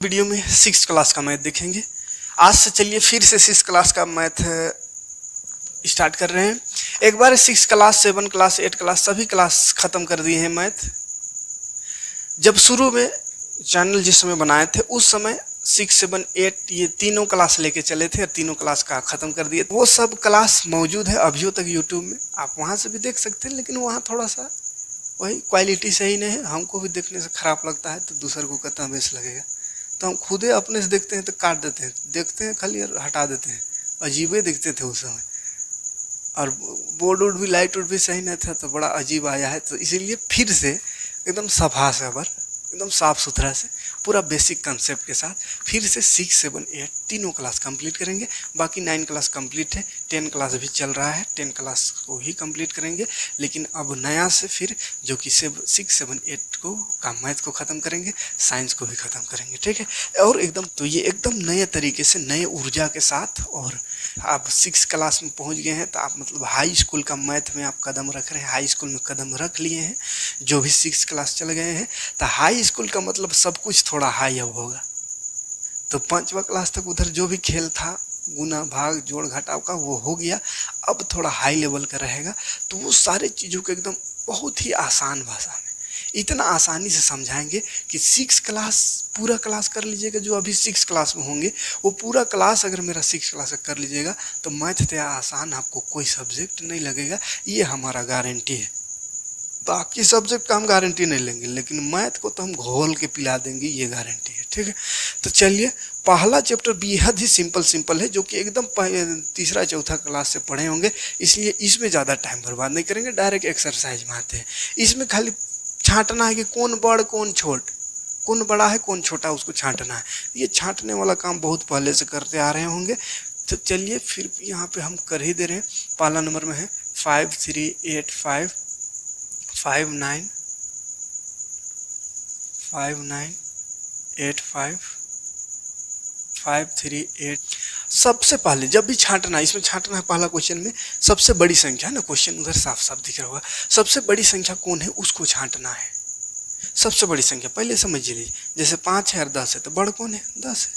Video में 6th class का math देखेंगे। आज से चलिए फिर से 6th क्लास का मैथ स्टार्ट कर रहे हैं। एक बार 6th क्लास 7 क्लास 8 क्लास सभी क्लास खत्म कर दिए हैं मैथ। जब शुरू में चैनल जिस समय बनाए थे उस समय 6, 7, 8 ये तीनों क्लास लेके चले थे और तीनों क्लास का खत्म कर दिए। वो सब क्लास मौजूद है अभी तक यूट्यूब में, आप वहाँ से भी देख सकते हैं, लेकिन वहाँ थोड़ा सा वही क्वालिटी सही नहीं है। हमको भी देखने से खराब लगता है तो दूसरे को कितना बेस लगेगा, तो हम खुद ही अपने से देखते हैं तो काट देते हैं, देखते हैं खाली और हटा देते हैं। अजीबे दिखते थे उस समय, और बोर्ड वोर्ड भी लाइट वोर्ड भी सही नहीं था तो बड़ा अजीब आया है। तो इसीलिए फिर से एकदम सफा से एकदम साफ सुथरा से पूरा बेसिक कंसेप्ट के साथ फिर से 6, 7, 8 तीनों क्लास कंप्लीट करेंगे। बाकी 9 क्लास कंप्लीट है, 10 क्लास भी चल रहा है, 10 क्लास को ही कंप्लीट करेंगे। लेकिन अब नया से फिर जो कि 6, 7, 8 को का मैथ को ख़त्म करेंगे, साइंस को भी ख़त्म करेंगे, ठीक है। और एकदम तो ये एकदम नए तरीके से नए ऊर्जा के साथ, और आप 6 क्लास में पहुंच गए हैं तो आप मतलब हाई स्कूल का मैथ में आप कदम रख रहे हैं, हाई स्कूल में कदम रख लिए हैं। जो भी 6 क्लास चले गए हैं तो हाई स्कूल का मतलब सब कुछ थोड़ा हाई अब होगा। तो 5वां क्लास तक उधर जो भी खेल था गुना भाग जोड़ घटाव का वो हो गया, अब थोड़ा हाई लेवल का रहेगा। तो वो सारे चीज़ों को एकदम बहुत ही आसान भाषा में इतना आसानी से समझाएंगे कि 6 क्लास पूरा क्लास कर लीजिएगा। जो अभी 6 क्लास में होंगे वो पूरा क्लास अगर मेरा 6 क्लास का कर लीजिएगा तो मैथ तो आसान, आपको कोई सब्जेक्ट नहीं लगेगा, ये हमारा गारंटी है। बाकी सब्जेक्ट का हम गारंटी नहीं लेंगे, लेकिन मैथ को तो हम घोल के पिला देंगे, ये गारंटी है, ठीक है। तो चलिए, पहला चैप्टर बेहद ही सिंपल है, जो कि एकदम तीसरा चौथा क्लास से पढ़े होंगे, इसलिए इसमें ज़्यादा टाइम बर्बाद नहीं करेंगे, डायरेक्ट एक्सरसाइज में आते हैं। इसमें खाली छांटना है कि कौन बड़ कौन छोट, कौन बड़ा है कौन छोटा, उसको छांटना है। ये छांटने वाला काम बहुत पहले से करते आ रहे होंगे। तो चलिए फिर यहाँ पे हम कर ही दे रहे हैं। पहला नंबर में है 5, 3, 8, 5, 5, 9, 5, 9, 8, 5, 5, 3, 8। सबसे पहले जब भी छांटना है, इसमें छांटना है पहला क्वेश्चन में सबसे बड़ी संख्या है ना, क्वेश्चन उधर साफ साफ दिख रहा होगा। सबसे बड़ी संख्या कौन है उसको छांटना है। सबसे बड़ी संख्या पहले समझ लीजिए, जैसे 5 है और 10 है तो बड़ कौन है 10 है,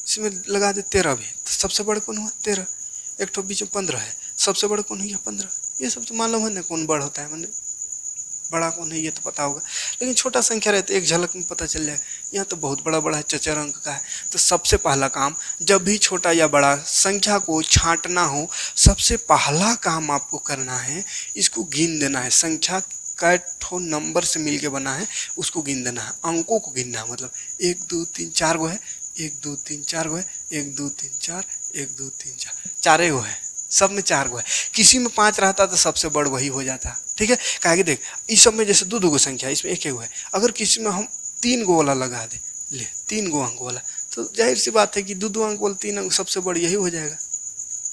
इसमें लगा दे 13 भी, तो सबसे बड़ कौन हुआ 13। एक तो बीच में 15 है, सबसे बड़ कौन हुआ 15। ये सब तो मालूम है ना कौन बड़ होता है, मैंने बड़ा कौन है ये तो पता होगा, लेकिन छोटा संख्या रहता है एक झलक में पता चल जाए। यहाँ तो बहुत बड़ा बड़ा है, चचर अंक का है। तो सबसे पहला काम जब भी छोटा या बड़ा संख्या को छांटना हो, सबसे पहला काम आपको करना है, इसको गिन देना है। संख्या का नंबर से मिल के बना है, उसको गिन देना है, अंकों को गिनना है। मतलब 1, 2, 3, 4 गो है, 1, 2, 3, 4 गो है, 1, 2, 3, 4, 1, 2, 3, 4, 4 गो है, सब में 4 गो है। किसी में 5 रहता तो सबसे बड़ वही हो जाता, ठीक है। कहा कि देख इस सब में जैसे 2 गो संख्या, इसमें 1 गो है, अगर किसी में हम 3 गो वाला लगा दे, ले 3 गो अंक वाला, तो जाहिर सी बात है कि 2 अंक वाला 3 अंक सबसे बड़ यही हो जाएगा।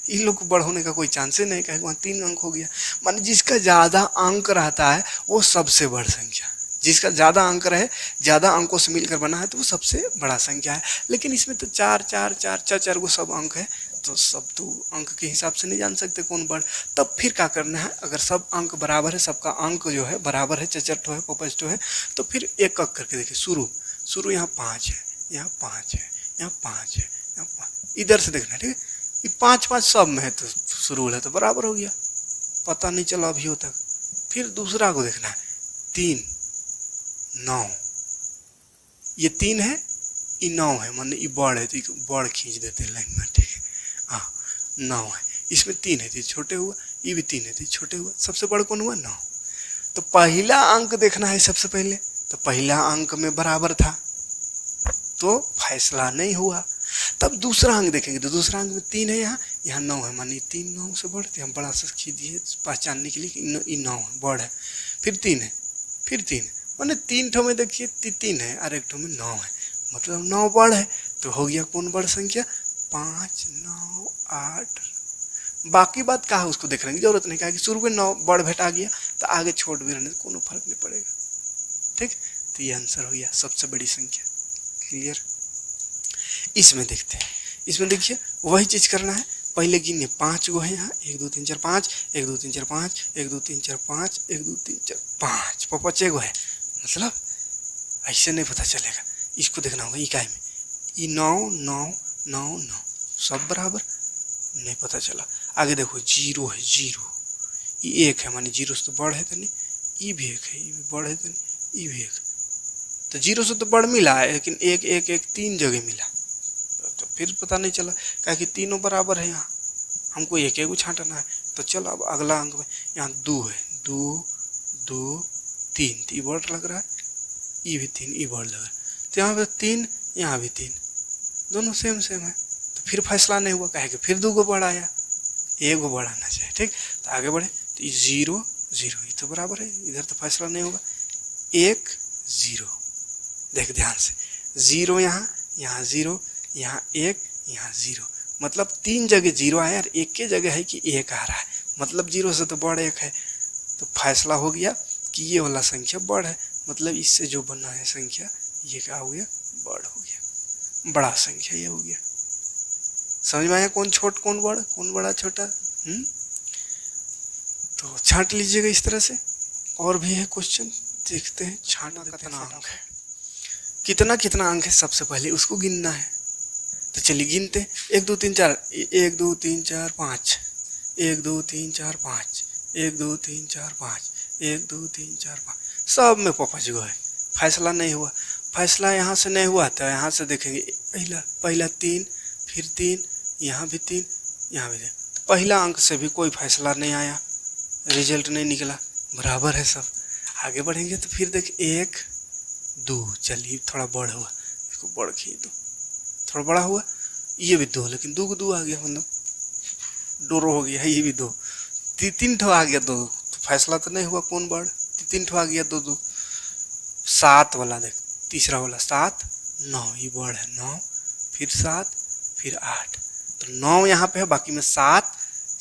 इन लोग को बड़ होने का कोई चांस ही नहीं, कहे वहाँ 3 अंक हो गया। माने जिसका ज़्यादा अंक रहता है वो सबसे बड़ संख्या, जिसका ज़्यादा अंक रहे, ज़्यादा अंकों से मिलकर बना है तो वो सबसे बड़ा संख्या है। लेकिन इसमें तो 4, 4, 4, 4, 4 गो सब अंक है, तो सब तो अंक के हिसाब से नहीं जान सकते कौन बड़। तब फिर क्या करना है, अगर सब अंक बराबर है, सबका अंक जो है बराबर है, चचरठो है पपचठो है, तो फिर एक एक करके देखिए। शुरू यहाँ 5 है, यहाँ 5 है, यहाँ 5 है, यहाँ 5, इधर से देखना, ठीक है। ये 5 5 सब में है तो शुरू है तो बराबर हो गया, पता नहीं चला अभी तक। फिर दूसरा को देखना है, 3, 9, ये 3 है, ये 9 है, माने ये बड़ है तो बड़ खींच देते हैं लाइन में, ठीक है। हाँ 9 है, इसमें 3 है तो छोटे हुआ, ये भी 3 है तो छोटे हुआ, सबसे बड़ा कौन हुआ 9। तो पहला अंक देखना है सबसे पहले, तो पहला अंक में बराबर था तो फैसला नहीं हुआ। तब दूसरा अंक देखेंगे तो दूसरा अंक में 3 है, यहाँ 9 है, मानिए 3 9 से बढ़ते हम बड़ा से खींच दिए पहचानने के लिए कि 9 है बड़ है। फिर 3 है, फिर 3 है, माने 3 ठो में देखिए 3 है और एक ठो में 9 है, मतलब 9 बड़ है। तो हो गया कौन बड़ संख्या 5, 9, 8। बाकी बात कहा उसको देखने की जरूरत नहीं, कहा कि शुरू में 9 बड़ भेटा गया तो आगे छोड़ भी रहने कोनो फर्क नहीं पड़ेगा, ठीक। तो ये आंसर हो गया सबसे बड़ी संख्या। क्लियर। इसमें देखते हैं, इसमें देखिए वही चीज करना है, पहले गिनिए 5 गो है यहाँ, 1, 2, 3, 4, 5, 1, 2, 3, 4, 5, 1, 2, 3, 4, 5, 1, 2, 3, 4, 5, 5 गो है। मतलब ऐसे नहीं पता चलेगा, इसको देखना होगा इकाई में, ये 9 9 9 9 सब बराबर, नहीं पता चला। आगे देखो 0 है, 0 ये 1 है, माने 0 से तो बड़ है तनी, ये भी 1 है, ये भी बड़ है तनी, ये भी 1, तो 0 से तो बड़ मिला है, लेकिन 1 1 1 3 जगह मिला, तो फिर पता नहीं चला, क्या कि तीनों बराबर है, यहाँ हमको एक एक छांटना है। तो चलो अब अगला अंक में यहाँ 2 है, 2 2 3, तो ये बड़ लग रहा है, ये भी 3, ये बड़ लग रहा है, तो यहाँ पे 3, यहाँ भी 3, दोनों सेम सेम है, तो फिर फैसला नहीं हुआ, कहे कि फिर 2 को बढ़ाया, 1 को बढ़ाना चाहिए, ठीक। तो आगे बढ़े, तो 0 0 ये तो बराबर है, इधर तो फैसला नहीं होगा, 1 0, देख ध्यान से, 0 यहाँ, यहाँ 0, यहाँ 1, यहाँ 0, मतलब 3 जगह 0 आया और 1 के जगह है कि 1 आ रहा है, मतलब 0 से तो बड़ 1 है, तो फैसला हो गया कि ये वाला संख्या बड़ है, मतलब इससे जो बना है संख्या ये क्या हो गया, बड़ हो गया, बड़ा संख्या ये हो गया। समझ में आया कौन छोट कौन बड़, कौन बड़ा छोटा। तो छांट लीजिएगा इस तरह से। और भी है क्वेश्चन, देखते हैं छांटना कितना अंक है, कितना कितना अंक है, सबसे पहले उसको गिनना है। तो चलिए गिनते, 1 2 3 4, 1 2 3 4 5, 1 2 3 4 5, 1 2 3 4 5, 1 2 3 4 5, सब में पपच गए, फैसला नहीं हुआ। फैसला यहाँ से नहीं हुआ तो यहाँ से देखेंगे, पहला 3, फिर 3, यहाँ भी 3, यहाँ भी 3, तो पहला अंक से भी कोई फैसला नहीं आया, रिजल्ट नहीं निकला, बराबर है सब। आगे बढ़ेंगे तो फिर देख 1 2, चलिए थोड़ा बड़ हुआ, इसको बड़ खींच दो, थोड़ा बड़ा हुआ, ये भी 2, लेकिन 2 को 2 आ गया, मतलब डोरो हो गया, ये भी 2, 3 ठो आ गया 2, तो फैसला तो नहीं हुआ कौन बड़, 3 ठो आ गया 2 2, 7 वाला देख, तीसरा वाला 7 9, ये बड़ है 9, फिर 7, फिर 8, तो 9 यहाँ पे है, बाकी में 7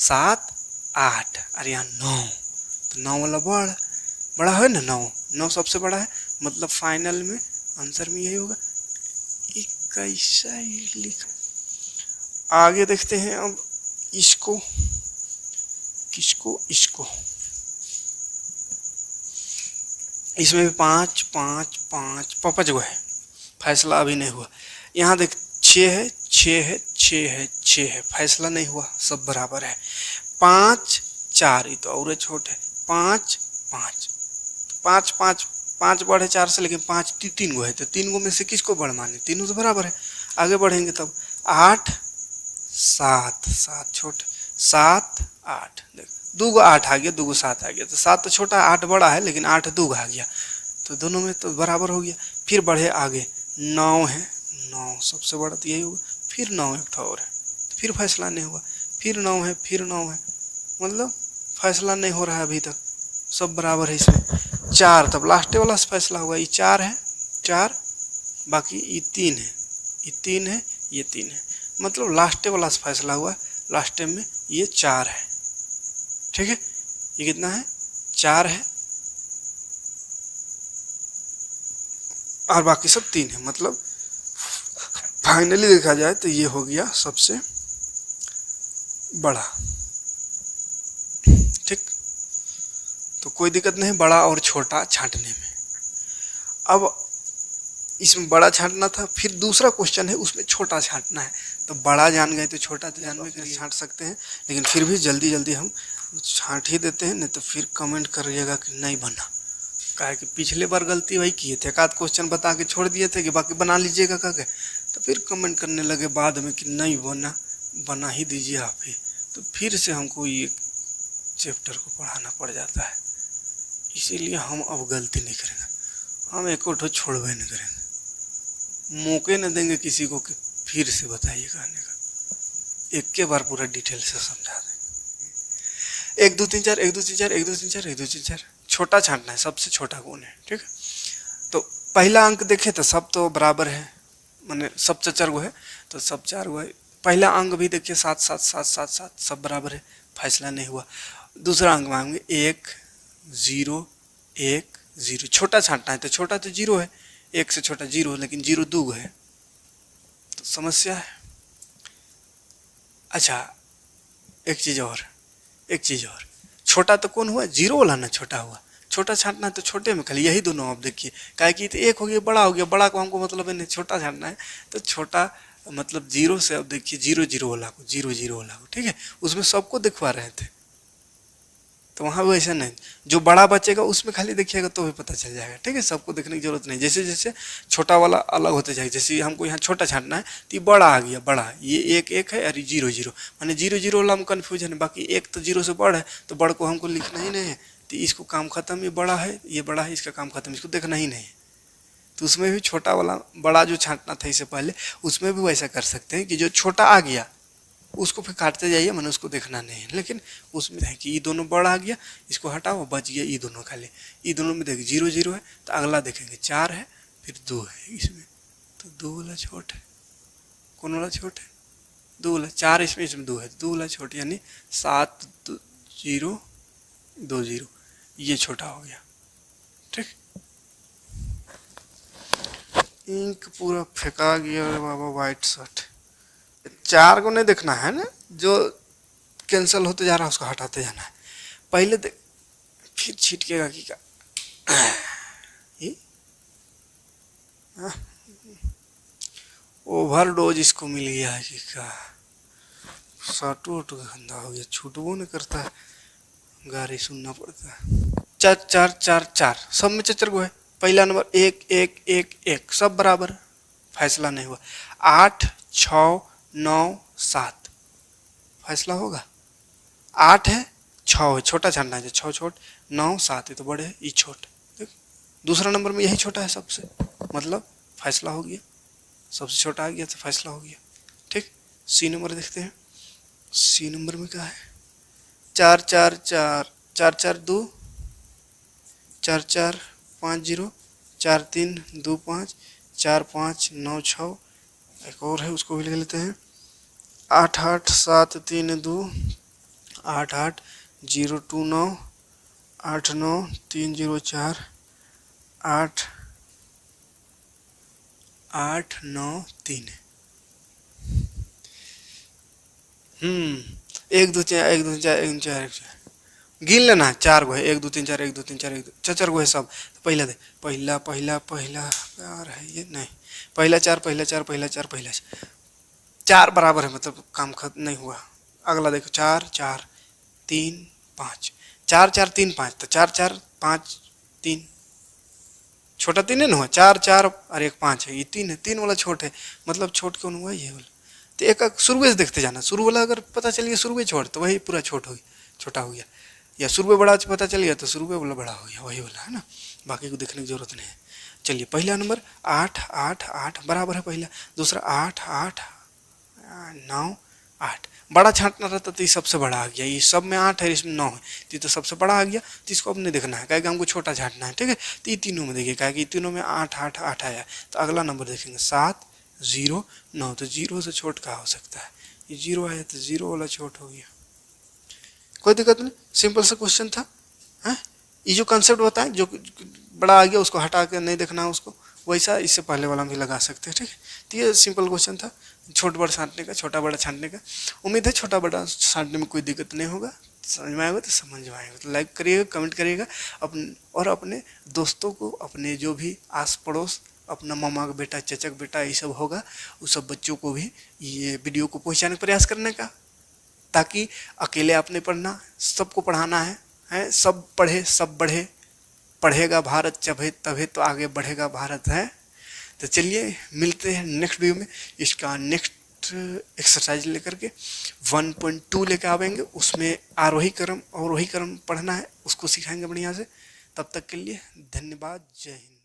7 8 और यहाँ 9, तो 9 वाला बड़ा है ना, 9 सबसे बड़ा है, मतलब फाइनल में आंसर में यही होगा। कैसा ही लिखा। आगे देखते हैं अब इसको, इसको इसमें भी 5 5 5 पपच गो है, फैसला अभी नहीं हुआ। यहाँ देख 6 है 6 है 6 है 6 है, फैसला नहीं हुआ, सब बराबर है। 5 4, ये तो और छोट है, 5 5 5 5 5 बड़ है 4 से, लेकिन 5 3 गो है, तो 3 गो में से किसको बड़ माने, तीनों तो बराबर है। आगे बढ़ेंगे तब 8 7 7 छोटे, 7 8, देख 2 गो 8 आ गया, 2 गो 7 आ गया, तो 7 तो छोटा, 8 बड़ा है, लेकिन 8 2 गो आ गया, तो दोनों में तो बराबर हो गया। फिर बढ़े आगे 9 है, 9 सबसे बड़ा तो यही होगा, फिर 9 एक और है, फिर फैसला नहीं हुआ, फिर 9 है, फिर 9 है, मतलब फैसला नहीं हो रहा है अभी तक, सब बराबर है। इसमें 4, तब लास्ट वाला से फैसला हुआ, ये 4 है 4, बाकी ये 3 है, ये 3 है, ये 3 है, मतलब लास्ट वाला से फैसला हुआ, लास्ट में ये 4 है, ठीक है। ये कितना है, 4 है, और बाकी सब 3 है, मतलब फाइनली देखा जाए तो ये हो गया सबसे बड़ा, ठीक। तो कोई दिक्कत नहीं बड़ा और छोटा छांटने में। अब इसमें बड़ा छांटना था, फिर दूसरा क्वेश्चन है उसमें छोटा छांटना है, तो बड़ा जान गए तो छोटा तो जानवे कर छांट सकते हैं, लेकिन फिर भी जल्दी जल्दी हम छांट ही देते हैं, नहीं तो फिर कमेंट करिएगा कि नहीं बना, काहे कि पिछले बार गलती वही किए थे, एक आध क्वेश्चन बता के छोड़ दिए थे कि बाकी बना लीजिएगा कह के, तो फिर कमेंट करने लगे बाद में कि नहीं बना ही दीजिए आप ही, तो फिर से हमको ये चैप्टर को पढ़ाना पड़ जाता है, इसीलिए हम अब गलती नहीं करेंगे, हम एक छोड़वे नहीं करेंगे, मौके न देंगे किसी को कि फिर से बताइए कहने का, एक के बार पूरा डिटेल से समझा देंगे। 1 2 3 4 1 2 3 4 1 2 3 4 1 2 3 4, छोटा छांटना है, सबसे छोटा कौन है, ठीक है। तो पहला अंक देखे तो सब तो बराबर है, माने सब 4 गो है, तो सब 4 गो है। पहला अंक भी देखिए 7 7 7 7 7, सब बराबर है, फैसला नहीं हुआ। दूसरा अंक मांगे 1 0 1 0, छोटा छांटना है, तो छोटा तो 0 है, 1 से छोटा 0, लेकिन 0 2 गो है, तो समस्या है। अच्छा एक चीज़ और, छोटा तो कौन हुआ, 0 वाला ना छोटा हुआ, छोटा छांटना है तो छोटे में खाली यही दोनों आप देखिए, काहे कि तो एक हो गया बड़ा हो गया, बड़ा को हमको मतलब है नहीं, छोटा छांटना है तो छोटा मतलब जीरो से अब देखिए जीरो जीरो वाला को, जीरो जीरो वाला को, ठीक है, उसमें सबको दिखवा रहे थे। तो वहाँ वैसा नहीं, जो बड़ा बचेगा उसमें खाली देखिएगा तो भी पता चल जाएगा, ठीक है, सबको देखने की जरूरत नहीं। जैसे जैसे छोटा वाला अलग होते जाएगा, जैसे हमको यहाँ छोटा छांटना है तो ये बड़ा आ गया, बड़ा ये एक है और ये जीरो जीरो, माने जीरो जीरो वाला में कन्फ्यूजन है, बाकी एक तो जीरो से बड़ा है तो बड़ को हमको लिखना ही नहीं है, तो इसको काम खत्म, ये बड़ा है, ये बड़ा है, इसका काम खत्म, इसको देखना ही नहीं है। तो उसमें भी छोटा वाला बड़ा जो छांटना था इससे पहले, उसमें भी वैसा कर सकते हैं कि जो छोटा आ गया उसको फिर काटते जाइए, मैंने उसको देखना नहीं है। लेकिन उसमें है कि ये दोनों बड़ा आ गया, इसको हटाओ, बच गया ये दोनों खाली, ये दोनों में देखिए जीरो जीरो है, तो अगला देखेंगे 4 है फिर 2 है इसमें, तो 2 वाला छोट है, कौन वाला छोट है, 2 वाला, 4 इसमें, इसमें 2 है, 2 वाला छोट, यानी 7 0 2 0, ये छोटा हो गया, ठीक। इंक पूरा फेंका गया बाबा, वाइट शर्ट। 4 को नहीं देखना है ना, जो कैंसिल होते जा रहा है उसको हटाते जाना है, पहले देख फिर छिटकेगा कि का ओवरडोज इसको मिल गया है कि का, साटू वाटू गंदा हो गया, छूटबो नहीं करता है, गाड़ी सुनना पड़ता है। 4 4 4 4 सब में चचर को है, पहला नंबर 1 1 1 1 सब बराबर, फैसला नहीं हुआ। 8 6 9 7 फैसला होगा, 8 है 6 है, छोटा छानना है, 6 छोट, 9 7 है तो बड़े है, ये छोट, दूसरा नंबर में यही छोटा है सबसे, मतलब फैसला हो गया, सबसे छोटा आ गया तो फैसला हो गया, ठीक। सी नंबर देखते हैं, सी नंबर में क्या है, 4 4 4 4 4 2 4 4 5 0 4 3 2 5 4 5 9 6, एक और है उसको भी ले लेते हैं, 8 8 7 3 2 8 8 0 2 9 8 9 3 0 4 8 8 9 3, 1 2 4 1 2 4 1 4 गिन लेना है, 4 गो है, 1 2 3 4 1 2 3 4 1 2 4 गो है सब। तो पहला दे, पहला पहला पहला प्यार है ये नहीं, पहला 4 पहला 4 पहला 4 पहला 4 बराबर है, मतलब काम खत्म नहीं हुआ। अगला देखो 4 4 3 5 4 4 3 5, तो 4 4 5 3, छोटा 3 है ना हुआ, 4 4 और 1 5 है, ये 3 है, 3 वाला छोट है, मतलब छोट कौन हुआ ये वाला। तो एक शुरू से देखते जाना, शुरू वाला अगर पता चल गया शुरू में छोट तो वही पूरा छोट हो गया, छोटा हो गया, या शुरू में बड़ा पता चल गया तो शुरू में वाला बड़ा हो गया, वही वाला है ना, बाकी को देखने की जरूरत नहीं है। चलिए पहला नंबर 8 8 8 बराबर है पहला, दूसरा 8 8 9 8, बड़ा छांटना रहता तो ये सबसे बड़ा आ गया, ये सब में 8 है इसमें 9 है, तो ये तो सबसे बड़ा आ गया, तो इसको अब नहीं देखना है, क्या हमको छोटा छांटना है, ठीक है। तो ये तीनों में देखिए, क्या कि तीनों में 8 8 8 आया, तो अगला नंबर देखेंगे 7 0 9, तो 0 से छोट का हो सकता है, ये 0 आया तो 0 वाला छोट हो गया, कोई दिक्कत नहीं, सिंपल सा क्वेश्चन था, है। ये जो कंसेप्ट बताएं, जो बड़ा आ गया उसको हटा के नहीं देखना है उसको, वैसा इससे पहले वाला भी लगा सकते हैं, ठीक है। तो ये सिंपल क्वेश्चन था, छोटा बड़ा छांटने का, छोटा बड़ा छांटने का। उम्मीद है छोटा बड़ा छांटने में कोई दिक्कत नहीं होगा, समझ में आएगा तो समझ में आएगा, तो लाइक करिएगा, कमेंट करिएगा, और अपने दोस्तों को, अपने जो भी आस पड़ोस, अपना मामा का बेटा, चचा का बेटा, ये सब होगा, उस सब बच्चों को भी ये वीडियो को पहुँचाने का प्रयास करने का, ताकि अकेले आपने पढ़ना, सबको पढ़ाना है, सब पढ़े सब बढ़े, पढ़ेगा भारत जब तभी तो आगे बढ़ेगा भारत, है। तो चलिए मिलते हैं नेक्स्ट वीडियो में, इसका नेक्स्ट एक्सरसाइज लेकर के 1.2 लेकर आवेंगे, उसमें आरोही क्रम अवरोही क्रम पढ़ना है, उसको सिखाएंगे बढ़िया से। तब तक के लिए धन्यवाद, जय हिंद।